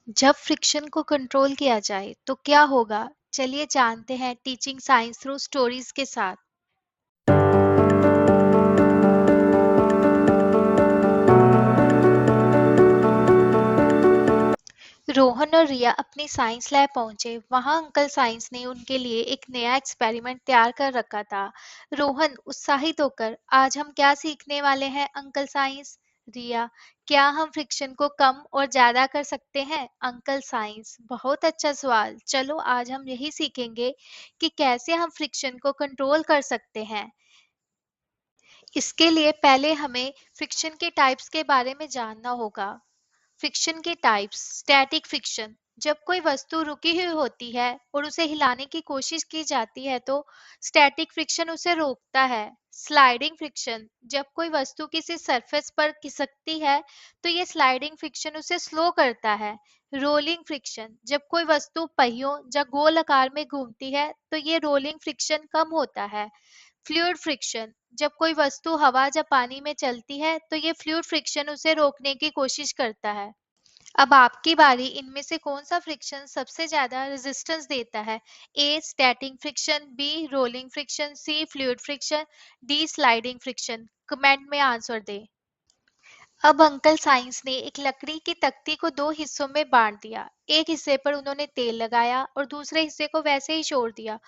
जब फ्रिक्शन को कंट्रोल किया जाए तो क्या होगा? चलिए जानते हैं टीचिंग साइंस थ्रू स्टोरीज के साथ। रोहन और रिया अपनी साइंस लैब पहुंचे। वहां अंकल साइंस ने उनके लिए एक नया एक्सपेरिमेंट तैयार कर रखा था। रोहन उत्साहित होकर, आज हम क्या सीखने वाले हैं अंकल साइंस? रिया, क्या हम फ्रिक्शन को कम और ज्यादा कर सकते हैं? अंकल साइंस, बहुत अच्छा सवाल। चलो आज हम यही सीखेंगे कि कैसे हम फ्रिक्शन को कंट्रोल कर सकते हैं। इसके लिए पहले हमें फ्रिक्शन के टाइप्स के बारे में जानना होगा। फ्रिक्शन के टाइप्स। स्टैटिक फ्रिक्शन, जब कोई वस्तु रुकी हुई होती है और उसे हिलाने की कोशिश की जाती है तो स्टैटिक फ्रिक्शन उसे रोकता है। स्लाइडिंग फ्रिक्शन, जब कोई वस्तु किसी सरफेस पर खिसकती है तो ये स्लाइडिंग फ्रिक्शन उसे स्लो करता है। रोलिंग फ्रिक्शन, जब कोई वस्तु पहियों या गोल आकार में घूमती है तो ये रोलिंग फ्रिक्शन कम होता है। फ्लूइड फ्रिक्शन, जब कोई वस्तु हवा या पानी में चलती है तो ये फ्लूइड फ्रिक्शन उसे रोकने की कोशिश करता है। अब आपकी बारी। इनमें से कौन सा फ्रिक्शन सबसे ज्यादा रेजिस्टेंस देता है? A static friction, B rolling friction, C fluid friction, D sliding friction. Comment में आंसर दे। अब अंकल साइंस ने एक लकड़ी की तख्ती को दो हिस्सों में बांट दिया। एक हिस्से पर उन्होंने तेल लगाया और दूसरे हिस्से को वैसे ही छोड़ दिया।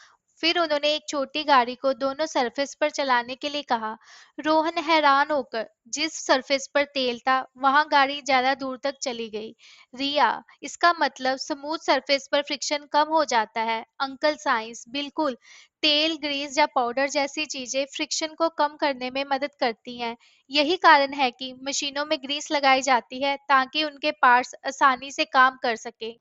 फिर उन्होंने एक छोटी गाड़ी को दोनों सरफेस पर चलाने के लिए कहा। रोहन हैरान होकर, जिस सरफेस पर तेल था वहां गाड़ी ज्यादा दूर तक चली गई। रिया, इसका मतलब स्मूथ सरफेस पर फ्रिक्शन कम हो जाता है? अंकल साइंस, बिल्कुल। तेल, ग्रीस या पाउडर जैसी चीजें फ्रिक्शन को कम करने में मदद करती हैं। यही कारण है कि मशीनों में ग्रीस लगाई जाती है ताकि उनके पार्ट्स आसानी से काम कर सके।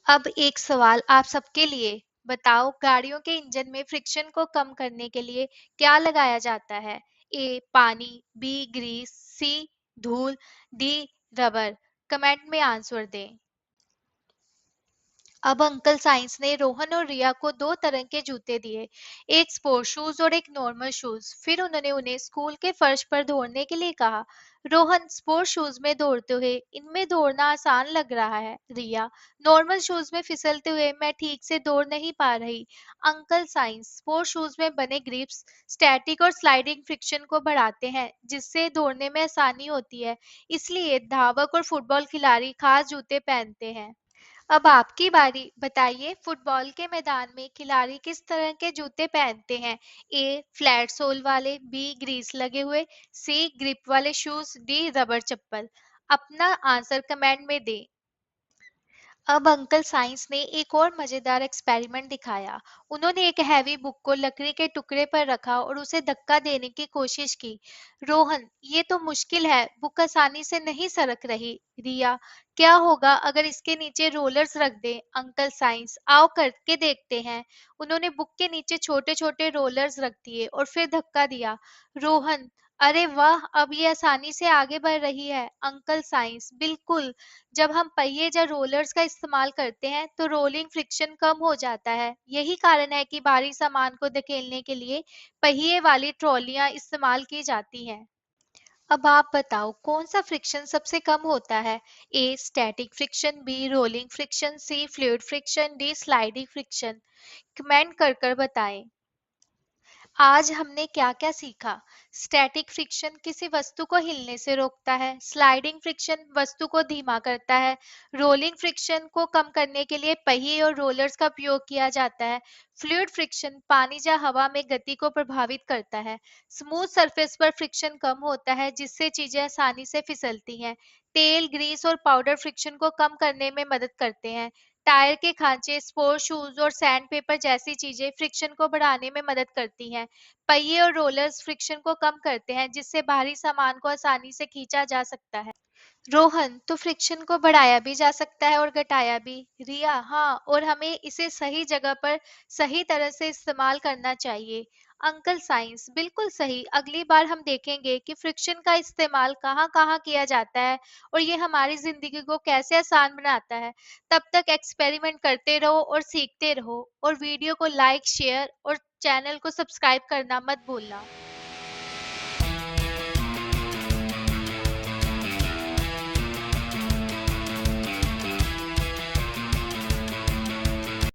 अब एक सवाल आप सबके लिए। बताओ, गाड़ियों के इंजन में फ्रिक्शन को कम करने के लिए क्या लगाया जाता है? ए पानी, बी ग्रीस, सी धूल, डी रबर। कमेंट में आंसर दें। अब अंकल साइंस ने रोहन और रिया को दो तरह के जूते दिए, एक स्पोर्ट शूज और एक नॉर्मल शूज। फिर उन्होंने उन्हें स्कूल के फर्श पर दौड़ने के लिए कहा। रोहन, स्पोर्ट शूज में दौड़ते हुए इनमें दौड़ना आसान लग रहा है। रिया, नॉर्मल शूज में फिसलते हुए मैं ठीक से दौड़ नहीं पा रही। अंकल साइंस, स्पोर्ट शूज में बने ग्रिप्स स्टैटिक और स्लाइडिंग फ्रिक्शन को बढ़ाते हैं जिससे दौड़ने में आसानी होती है। इसलिए धावक और फुटबॉल खिलाड़ी खास जूते पहनते हैं। अब आपकी बारी। बताइए, फुटबॉल के मैदान में खिलाड़ी किस तरह के जूते पहनते हैं? ए फ्लैट सोल वाले, बी ग्रीस लगे हुए, सी ग्रिप वाले शूज, डी रबर चप्पल। अपना आंसर कमेंट में दें। अब अंकल साइंस ने एक और मजेदार एक्सपेरिमेंट दिखाया। उन्होंने एक हैवी बुक को लकड़ी के टुकड़े पर रखा और उसे धक्का देने की कोशिश की। रोहन, ये तो मुश्किल है, बुक आसानी से नहीं सरक रही। रिया, क्या होगा अगर इसके नीचे रोलर्स रख दें? अंकल साइंस, आओ करके देखते हैं। उन्होंने बुक के नीचे छोटे छोटे रोलर्स रख दिए और फिर धक्का दिया। रोहन, अरे वाह, अब ये आसानी से आगे बढ़ रही है। अंकल साइंस, बिल्कुल। जब हम पहिए या रोलर्स का इस्तेमाल करते हैं तो रोलिंग फ्रिक्शन कम हो जाता है। यही कारण है कि भारी सामान को धकेलने के लिए पहिए वाली ट्रॉलियां इस्तेमाल की जाती हैं। अब आप बताओ, कौन सा फ्रिक्शन सबसे कम होता है? A static friction, B rolling friction, C fluid friction, D sliding friction. Comment कर कर बताएं। आज हमने क्या क्या सीखा? स्टैटिक फ्रिक्शन किसी वस्तु को हिलने से रोकता है। स्लाइडिंग फ्रिक्शन वस्तु को धीमा करता है। रोलिंग फ्रिक्शन को कम करने के लिए पहिए और रोलर्स का प्रयोग किया जाता है। फ्लूइड फ्रिक्शन पानी या हवा में गति को प्रभावित करता है। स्मूथ सरफेस पर फ्रिक्शन कम होता है जिससे चीजें आसानी से फिसलती हैं। तेल, ग्रीस और पाउडर फ्रिक्शन को कम करने में मदद करते हैं। टायर के खांचे, स्पोर्ट शूज और सैंड पेपर जैसी चीजें फ्रिक्शन को बढ़ाने में मदद करती हैं। पहिए और रोलर्स फ्रिक्शन को कम करते हैं जिससे भारी सामान को आसानी से खींचा जा सकता है। रोहन, तो फ्रिक्शन को बढ़ाया भी जा सकता है और घटाया भी। रिया, हाँ, और हमें इसे सही जगह पर सही तरह से इस्तेमाल करना चाहिए। अंकल साइंस, बिल्कुल सही। अगली बार हम देखेंगे कि फ्रिक्शन का इस्तेमाल कहाँ कहाँ किया जाता है और ये हमारी जिंदगी को कैसे आसान बनाता है। तब तक एक्सपेरिमेंट करते रहो और सीखते रहो, और वीडियो को लाइक, शेयर और चैनल को सब्सक्राइब करना मत भूलना।